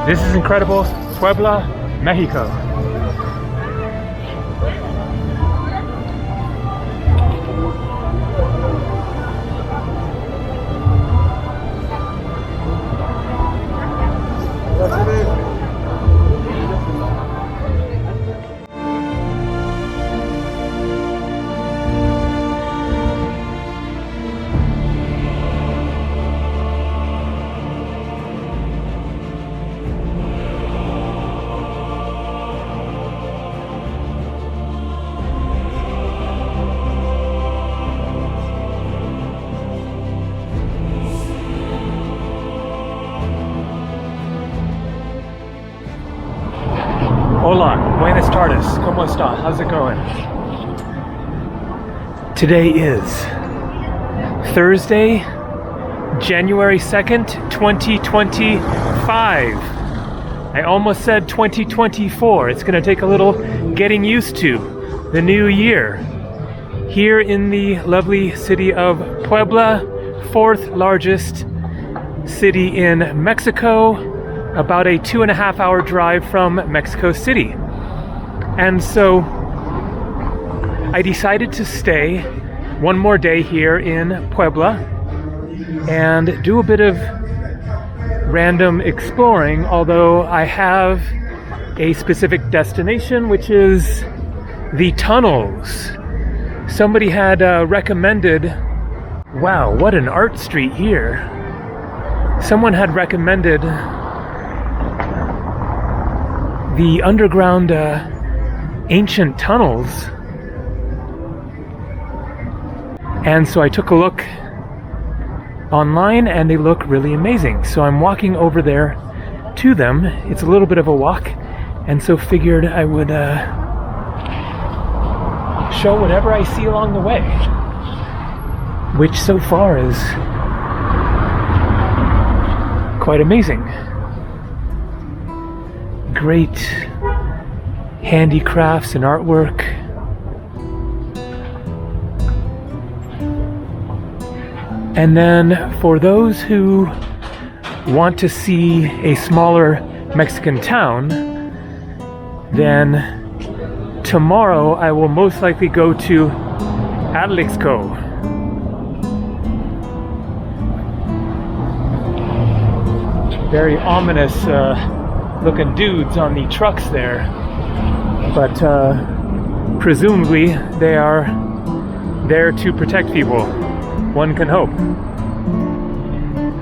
This is incredible. Puebla, Mexico. Hola, buenas tardes, ¿cómo está? How's it going? Today is Thursday, January 2nd, 2025. I almost said 2024. It's gonna take a little getting used to the new year. Here in the lovely city of Puebla, fourth largest city in Mexico, about a 2.5 hour drive from Mexico City. And so I decided to stay one more day here in Puebla and do a bit of random exploring, although I have a specific destination, which is the tunnels. Somebody had recommended, wow, what an art street here. Someone had recommended the underground ancient tunnels, and so I took a look online and they look really amazing. So I'm walking over there to them. It's a little bit of a walk, and so figured I would show whatever I see along the way, which so far is quite amazing. Great handicrafts and artwork. And then for those who want to see a smaller Mexican town, then tomorrow I will most likely go to Atlixco. Very ominous looking dudes on the trucks there, but presumably they are there to protect people. One can hope.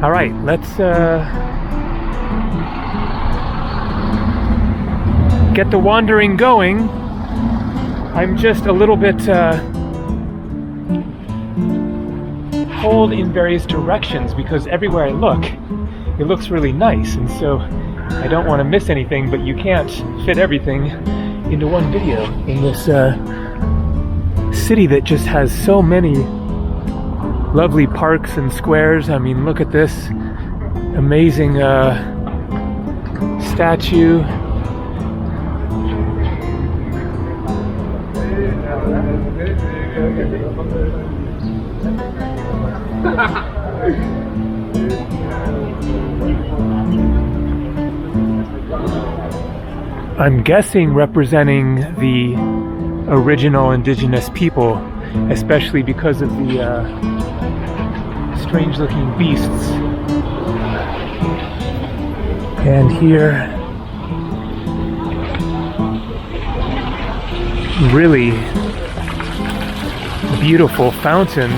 All right, let's get the wandering going. I'm just a little bit pulled in various directions because everywhere I look, it looks really nice, and so I don't want to miss anything, but you can't fit everything into one video in this city that just has so many lovely parks and squares. I mean, look at this amazing statue. I'm guessing representing the original indigenous people, especially because of the strange looking beasts. And here, really beautiful fountain.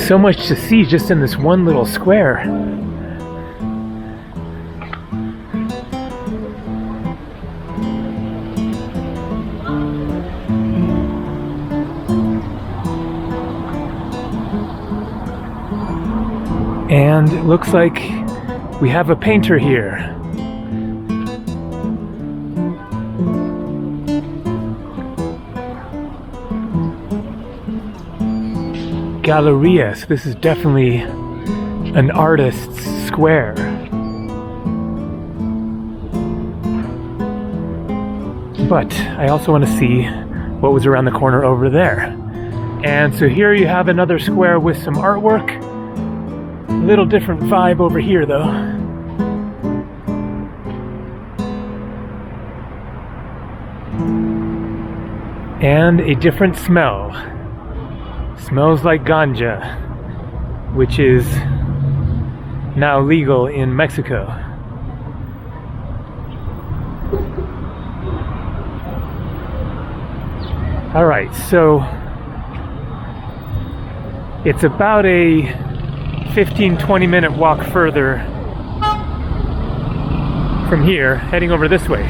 So much to see just in this one little square. And it looks like we have a painter here. Gallerias. This is definitely an artist's square. But I also want to see what was around the corner over there. And so here you have another square with some artwork. A little different vibe over here though. And a different smell. Smells like ganja, which is now legal in Mexico. All right, so it's about a 15-20 minute walk further from here, heading over this way.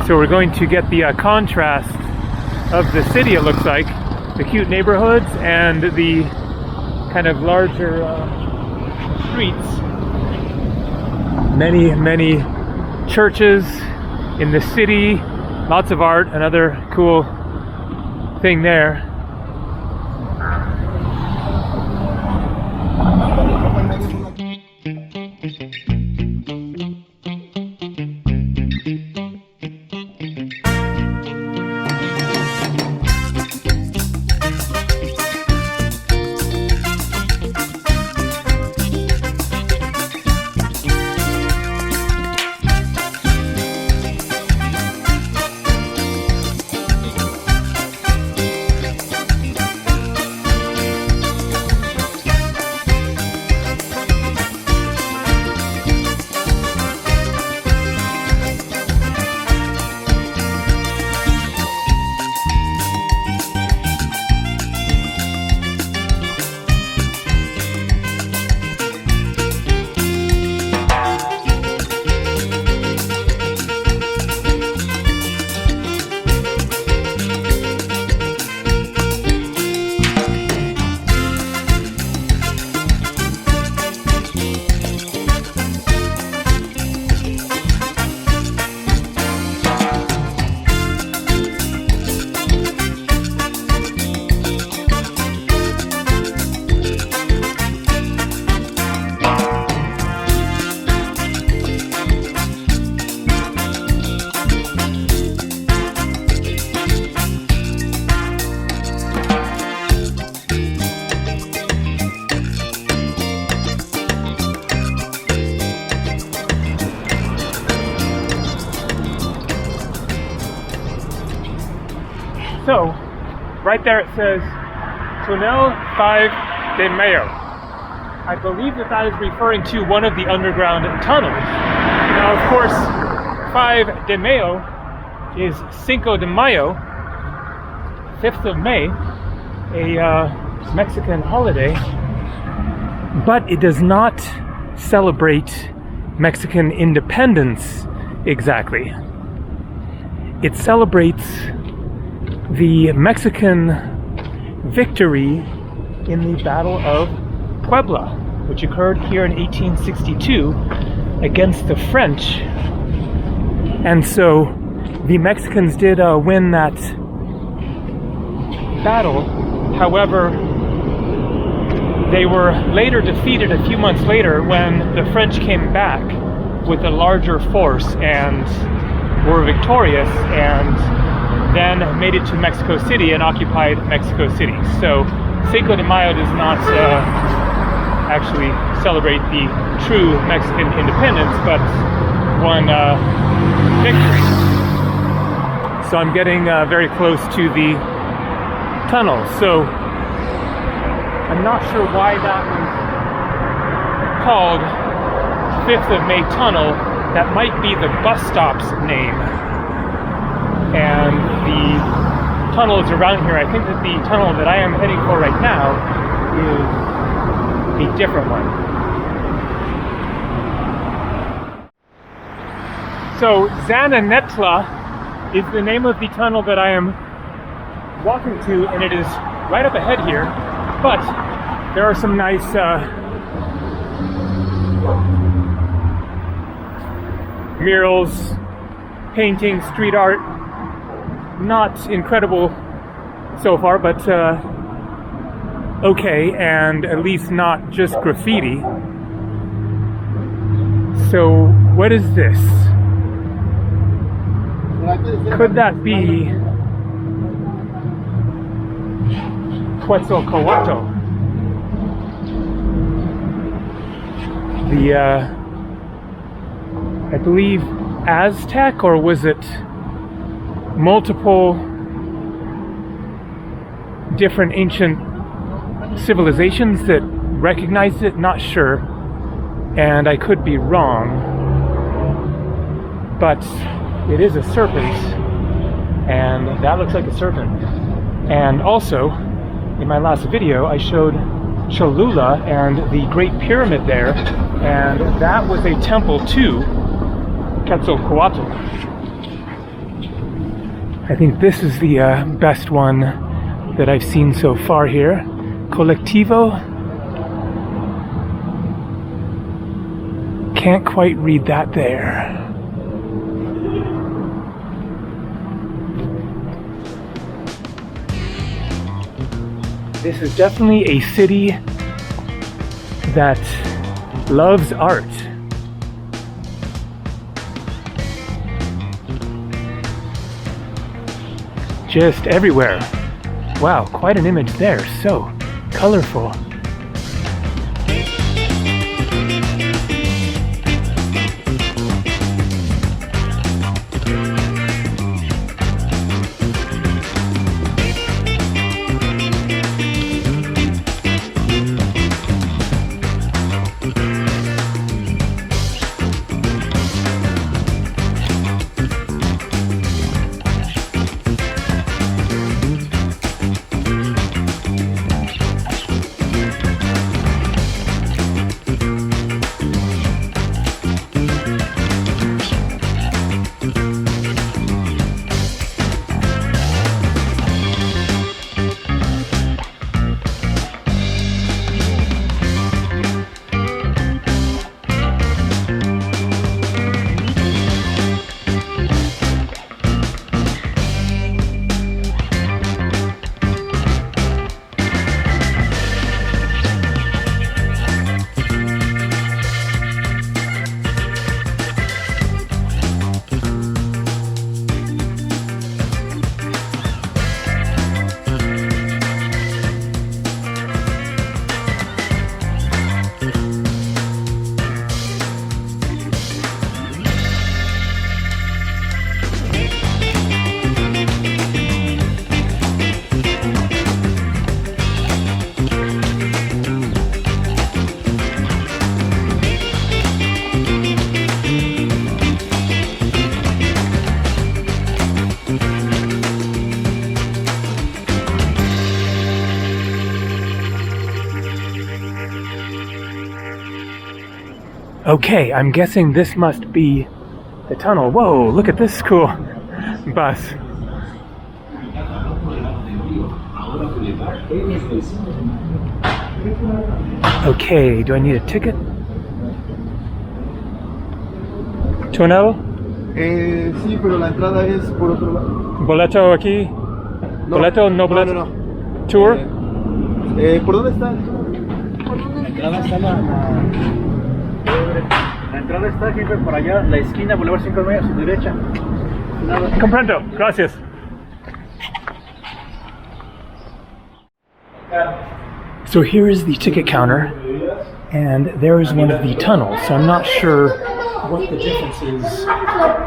So we're going to get the contrast of the city, it looks like, the cute neighborhoods and the kind of larger streets. Many churches in the city, lots of art, another cool thing there. So, right there it says Túnel 5 de Mayo. I believe that that is referring to one of the underground tunnels. Now, of course, 5 de Mayo is Cinco de Mayo, 5th of May, a Mexican holiday, but it does not celebrate Mexican independence exactly. It celebrates the Mexican victory in the Battle of Puebla, which occurred here in 1862 against the French. And so the Mexicans did win that battle. However, they were later defeated a few months later when the French came back with a larger force and were victorious, and then made it to Mexico City and occupied Mexico City. So Cinco de Mayo does not actually celebrate the true Mexican independence, but one victory. So I'm getting very close to the tunnel. So I'm not sure why that was called 5th of May Tunnel. That might be the bus stop's name. And the tunnels around here, I think that the tunnel that I am heading for right now is a different one. So Zananetla is the name of the tunnel that I am walking to, and it is right up ahead here, but there are some nice murals, painting, street art. Not incredible so far, but okay, and at least not just graffiti. So what is this? Could that be Quetzalcoatl? The, I believe, Aztec, or was it multiple different ancient civilizations that recognized it? Not sure, and I could be wrong, but it is a serpent, and that looks like a serpent. And also, in my last video, I showed Cholula and the Great Pyramid there, and that was a temple to Quetzalcoatl. I think this is the best one that I've seen so far here. Colectivo. Can't quite read that there. This is definitely a city that loves art. Just everywhere. Wow, quite an image there. So colorful. Okay, I'm guessing this must be the tunnel. Whoa, look at this cool bus. Okay, do I need a ticket? ¿Túnel? Sí, pero la entrada es por otro lado. ¿Boleto aquí? No, ¿Boleto? No boleto. No. ¿Tour? ¿Por dónde está? La entrada está la entrada está, jefe, por allá, la esquina, Boulevard 5 de Mayo, a su derecha. Nada. Comprendo, gracias. So here is the ticket counter, and there is one of the tunnels. So I'm not sure what the difference is,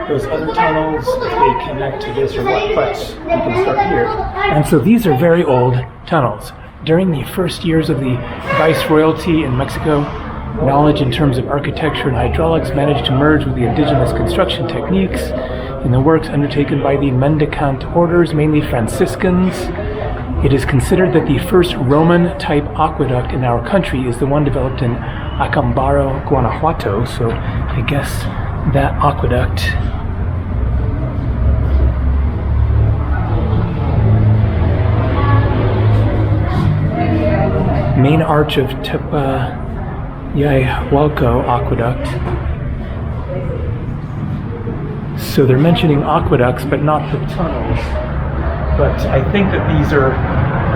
those other tunnels, if they connect to this or what, but we can start here. And so these are very old tunnels. During the first years of the Viceroyalty in Mexico, knowledge in terms of architecture and hydraulics managed to merge with the indigenous construction techniques in the works undertaken by the mendicant orders, mainly Franciscans. It is considered that the first Roman-type aqueduct in our country is the one developed in Acambaro, Guanajuato, so I guess that aqueduct main arch of Tepeyahualco Aqueduct. So they're mentioning aqueducts, but not the tunnels. But I think that these are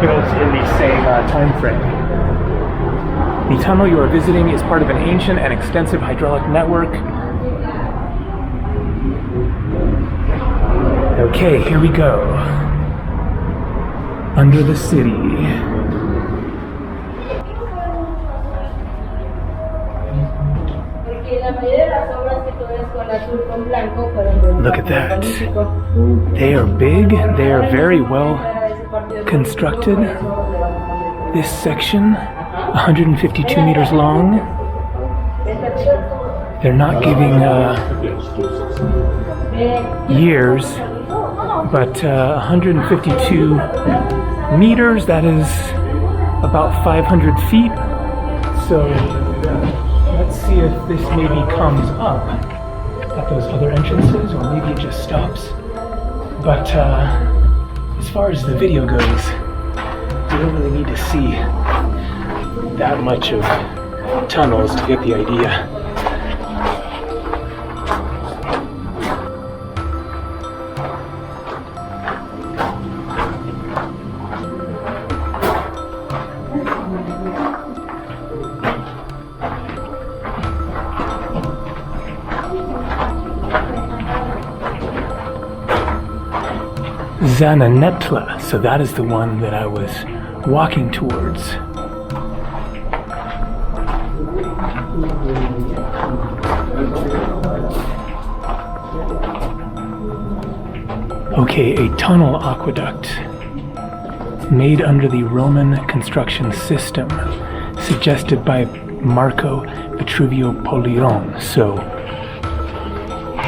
built in the same time frame. The tunnel you are visiting is part of an ancient and extensive hydraulic network. Okay, here we go. Under the city. Look at that. They are big. They are very well constructed. This section, 152 meters long. They're not giving years, but 152 meters, that is about 500 feet. So let's see if this maybe comes up at those other entrances, or maybe it just stops. But as far as the video goes, you don't really need to see that much of tunnels to get the idea. Zananetla, so that is the one that I was walking towards. Okay, a tunnel aqueduct made under the Roman construction system, suggested by Marco Vitruvio Poliron, so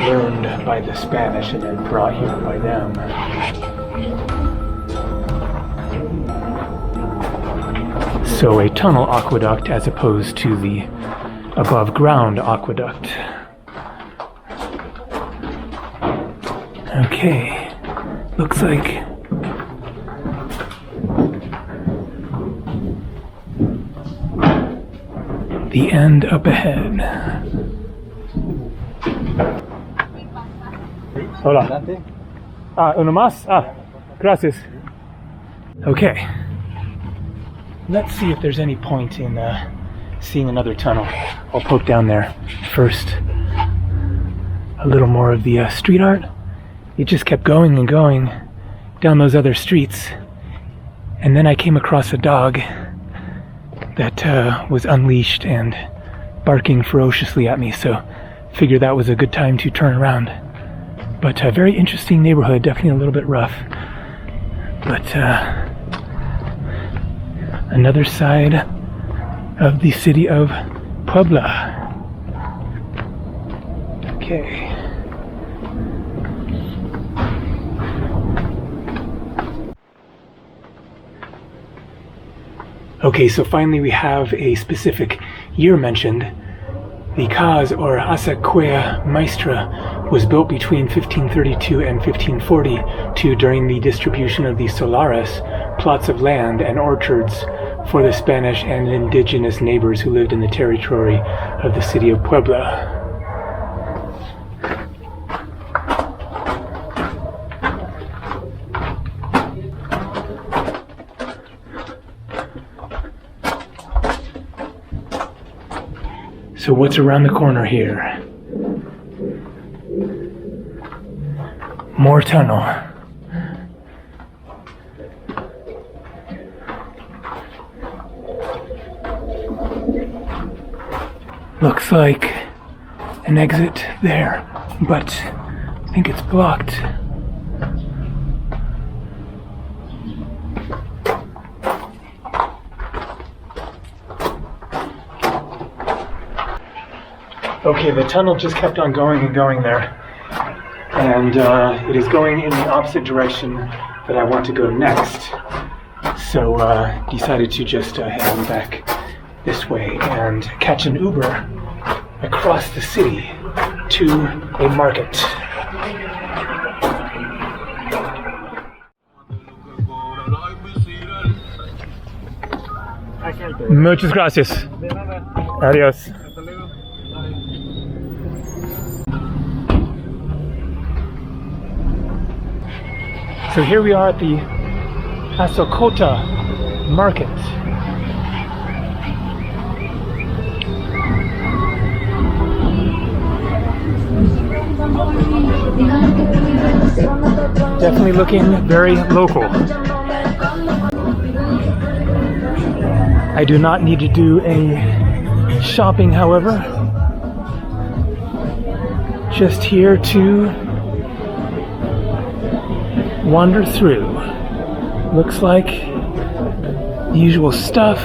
learned by the Spanish and then brought here by them. So a tunnel aqueduct as opposed to the above ground aqueduct. Okay, looks like the end up ahead. Hola. Uno más? Gracias. Okay. Let's see if there's any point in seeing another tunnel. I'll poke down there first. A little more of the street art. It just kept going and going down those other streets. And then I came across a dog that was unleashed and barking ferociously at me, so figured that was a good time to turn around. But a very interesting neighborhood, definitely a little bit rough. But another side of the city of Puebla. Okay. Okay, so finally we have a specific year mentioned. The Caz, or Asaquea Maestra, was built between 1532 and 1542 during the distribution of the solares, plots of land and orchards for the Spanish and indigenous neighbors who lived in the territory of the city of Puebla. So what's around the corner here? More tunnel. Looks like an exit there, but I think it's blocked. Okay, the tunnel just kept on going and going there, and it is going in the opposite direction that I want to go next. So decided to just head on back this way and catch an Uber across the city to a market. Muchas gracias. Adiós. So here we are at the Asokota market. Definitely looking very local. I do not need to do any shopping, however. Just here to wander through. Looks like the usual stuff.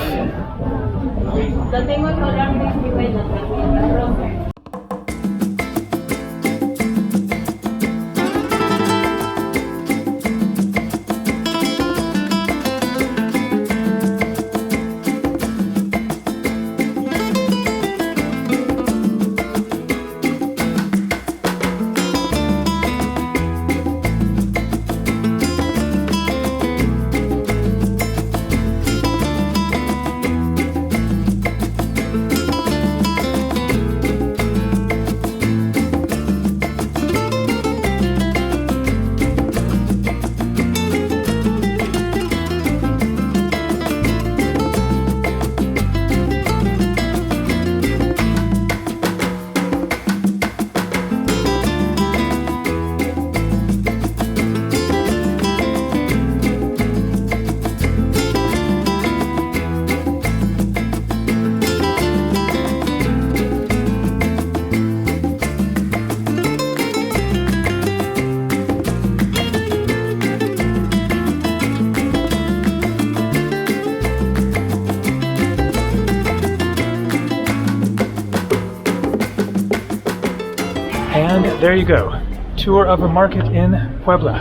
And there you go, tour of a market in Puebla.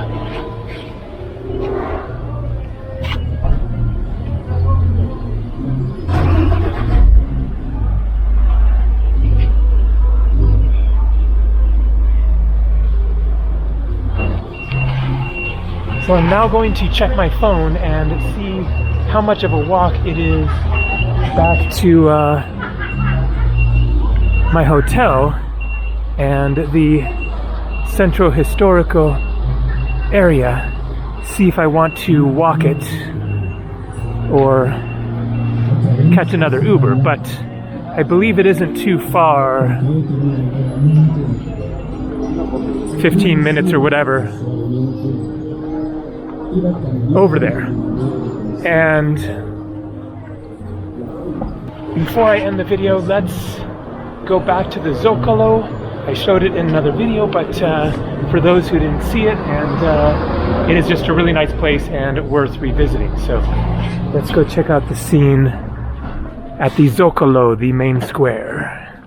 So I'm now going to check my phone and see how much of a walk it is back to my hotel and the Centro Historical area, see if I want to walk it or catch another Uber, but I believe it isn't too far, 15 minutes or whatever, over there. And before I end the video, let's go back to the Zocalo. I showed it in another video, but for those who didn't see it, and it is just a really nice place and worth revisiting. So let's go check out the scene at the Zocalo, the main square.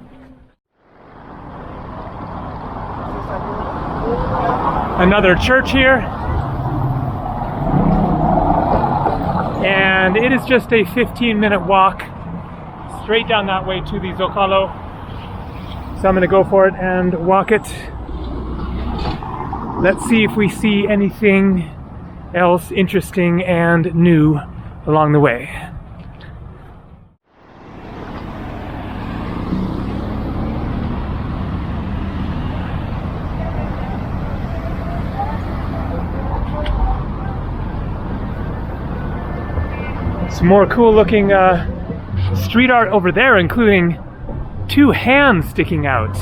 Another church here, and it is just a 15-minute walk straight down that way to the Zocalo. So I'm going to go for it and walk it. Let's see if we see anything else interesting and new along the way. Some more cool looking street art over there, including two hands sticking out.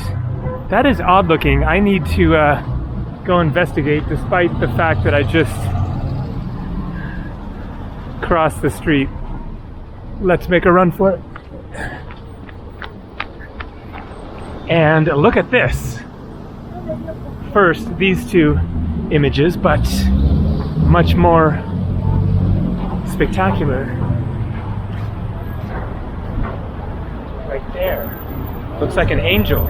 That is odd looking. I need to go investigate, despite the fact that I just crossed the street. Let's make a run for it. And look at this. First, these two images, but much more spectacular. Right there. Looks like an angel.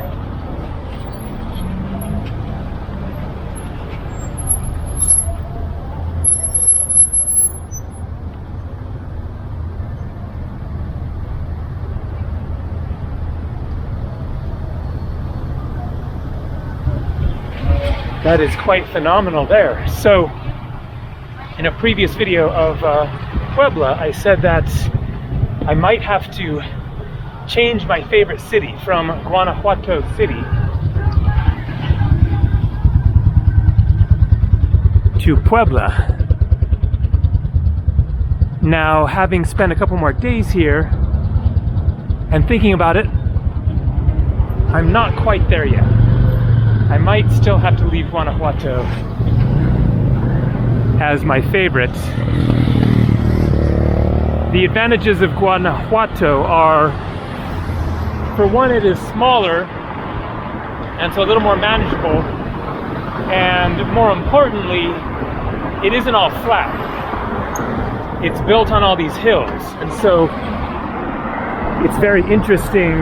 That is quite phenomenal there. So, in a previous video of Puebla, I said that I might have to change my favorite city from Guanajuato City to Puebla. Now, having spent a couple more days here and thinking about it, I'm not quite there yet. I might still have to leave Guanajuato as my favorite. The advantages of Guanajuato are, for one, it is smaller and so a little more manageable, and more importantly, it isn't all flat. It's built on all these hills, and so it's very interesting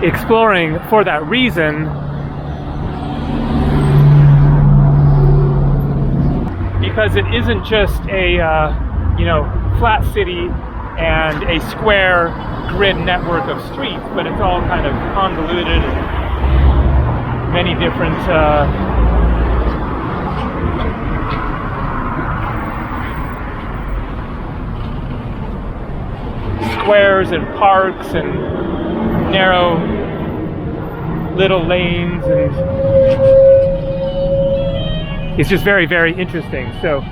exploring for that reason, because it isn't just a flat city and a square grid network of streets, but it's all kind of convoluted and many different squares and parks and narrow little lanes, and it's just very, very interesting. So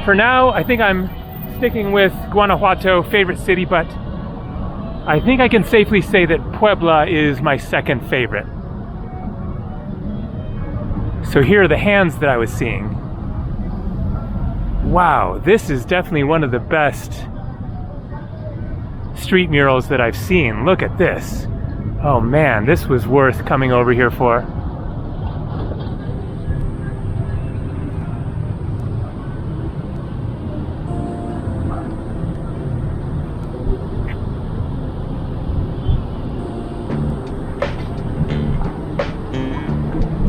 for now, I think I'm sticking with Guanajuato, favorite city, but I think I can safely say that Puebla is my second favorite. So here are the hands that I was seeing. Wow, this is definitely one of the best street murals that I've seen. Look at this. Oh man, this was worth coming over here for.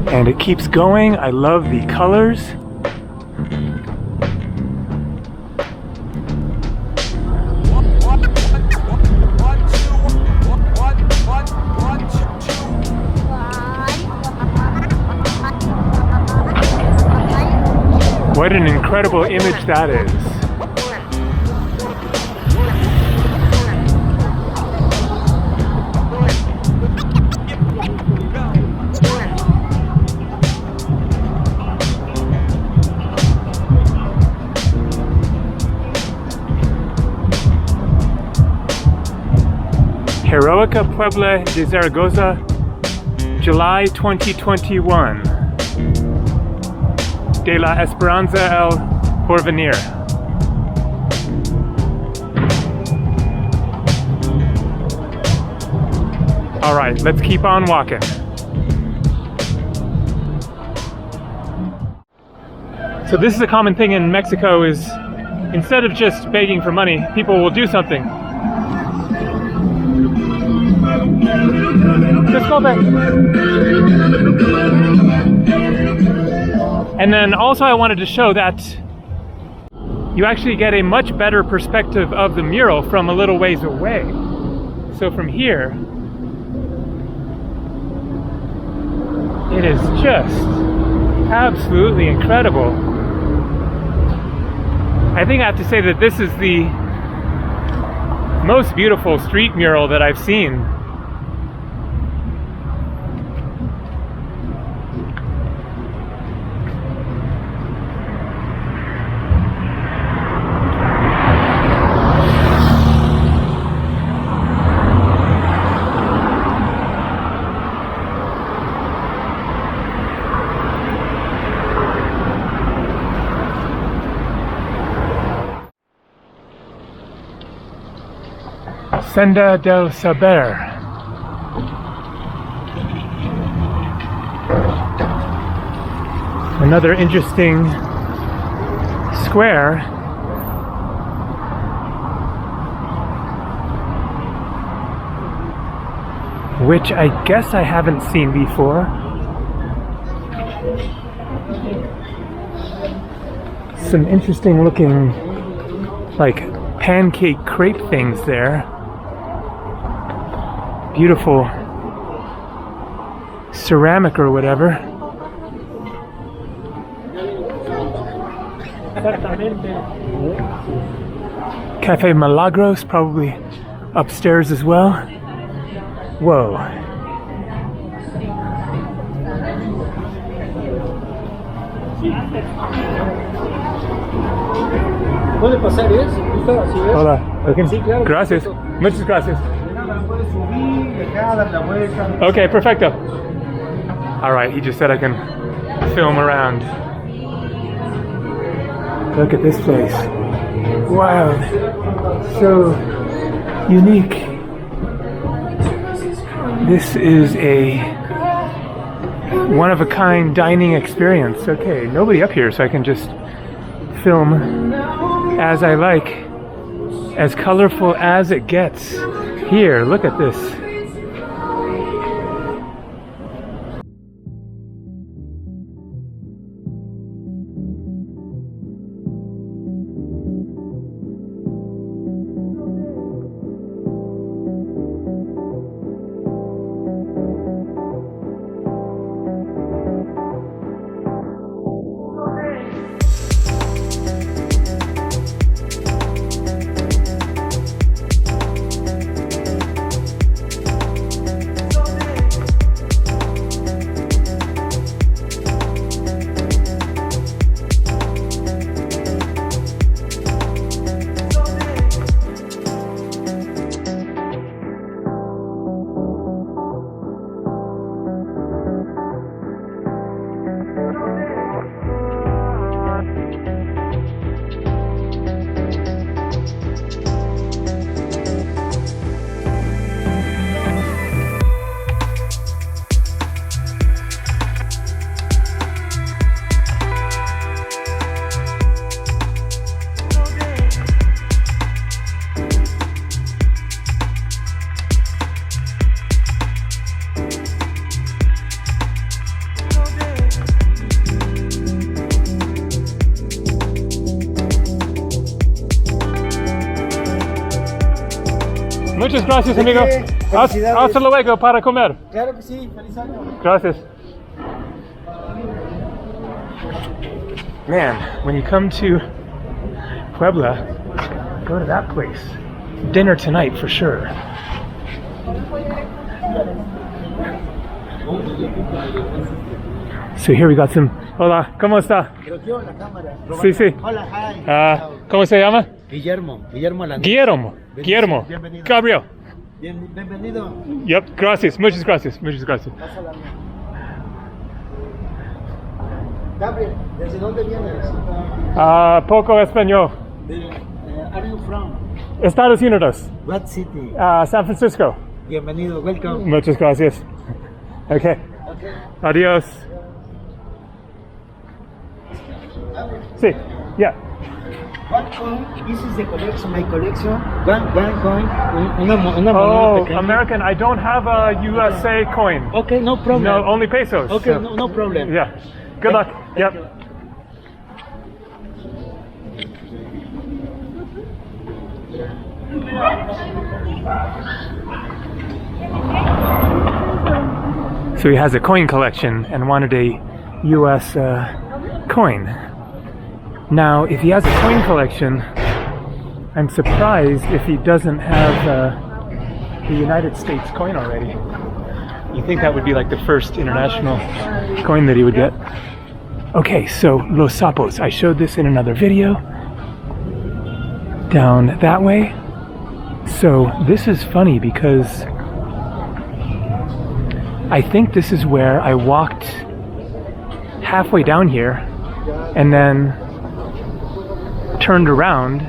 And it keeps going. I love the colors. What an incredible image that is. Heroica Puebla de Zaragoza, July 2021. De la Esperanza el Porvenir. All right, let's keep on walking. So this is a common thing in Mexico, is instead of just begging for money, people will do something. Just go back. And then also I wanted to show that you actually get a much better perspective of the mural from a little ways away. So from here, it is just absolutely incredible. I think I have to say that this is the most beautiful street mural that I've seen. Senda del Saber. Another interesting square. Which I guess I haven't seen before. Some interesting looking, like, pancake crepe things there. Beautiful ceramic or whatever. Cafe Milagros, probably upstairs as well. Whoa. ¿Puede pasar eso? Hola. Okay. Sí, claro. Gracias. Muchas gracias. Puedes subir, dejar, dar la vuelta. Okay, perfecto. All right, he just said I can film around. Look at this place. Wow, so unique. This is a one-of-a-kind dining experience. Okay, nobody up here, so I can just film as I like. As colorful as it gets. Here, look at this. Muchas gracias, amigo. Hasta luego para comer. Claro que sí, feliz año. Gracias. Man, when you come to Puebla, go to that place. Dinner tonight for sure. So here we got some. Hola, ¿cómo está? Sí, sí. Hola, hi. ¿Cómo se llama? Guillermo Landés. Guillermo. Bienvenido. Gabriel. Bienvenido. Yep, gracias, muchas gracias. Gabriel, ¿desde dónde vienes? Poco español. Are you from? Estados Unidos. What city? San Francisco. Bienvenido, welcome. Muchas gracias. Okay. Adiós. Sí, yeah. One coin, this is the collection, my collection. One coin, una moneda pequeña. American, I don't have a USA coin. Okay, no problem. No, only pesos. Okay, so. no problem. Yeah. Good luck. Yep. So he has a coin collection and wanted a US coin. Now, if he has a coin collection, I'm surprised if he doesn't have the United States coin already. You think that would be like the first international coin that he would get. Okay, so Los Sapos. I showed this in another video. Down that way. So this is funny because I think this is where I walked halfway down here and then turned around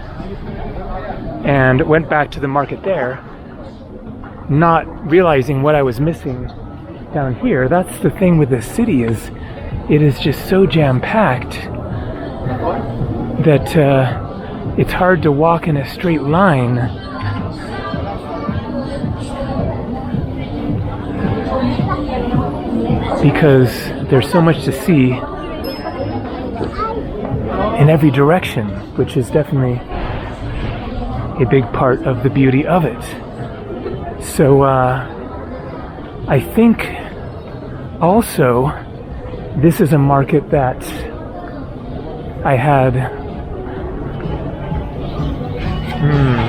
and went back to the market there, not realizing what I was missing down here. That's the thing with this city, is it is just so jam-packed that it's hard to walk in a straight line. Because there's so much to see in every direction, which is definitely a big part of the beauty of it. So I think also this is a market that I had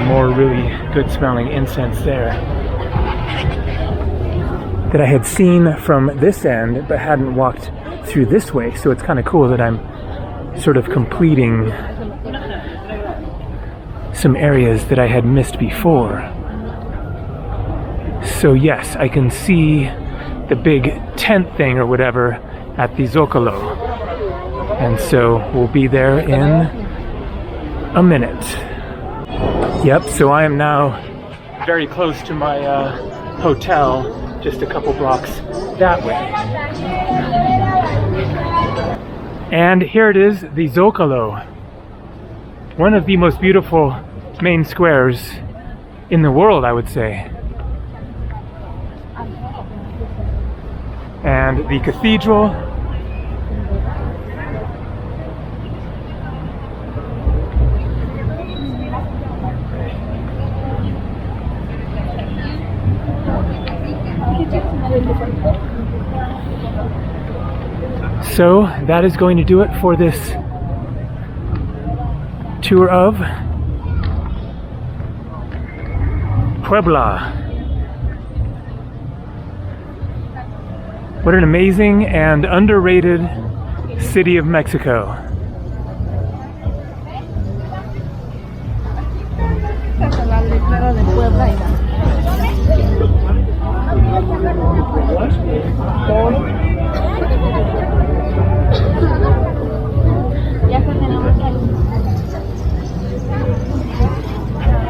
more really good smelling incense there that I had seen from this end but hadn't walked through this way. So it's kind of cool that I'm sort of completing some areas that I had missed before. So yes, I can see the big tent thing or whatever at the Zocalo. And so we'll be there in a minute. Yep, so I am now very close to my hotel, just a couple blocks that way. And here it is, the Zocalo. One of the most beautiful main squares in the world, I would say. And the cathedral. So that is going to do it for this tour of Puebla. What an amazing and underrated city of Mexico.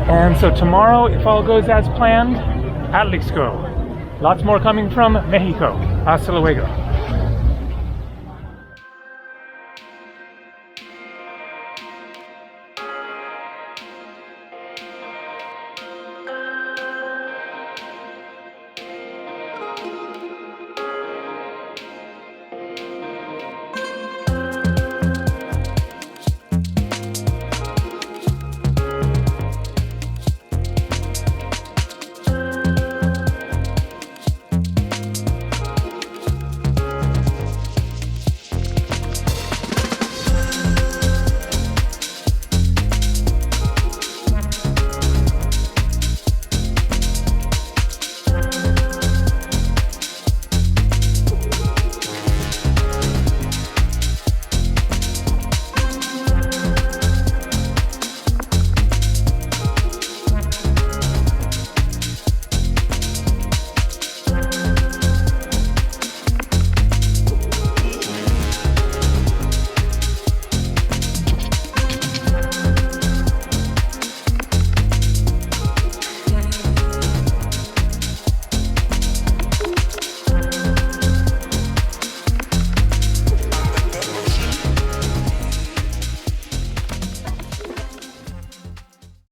And so tomorrow, if all goes as planned, Atlixco. Lots more coming from Mexico. Hasta luego.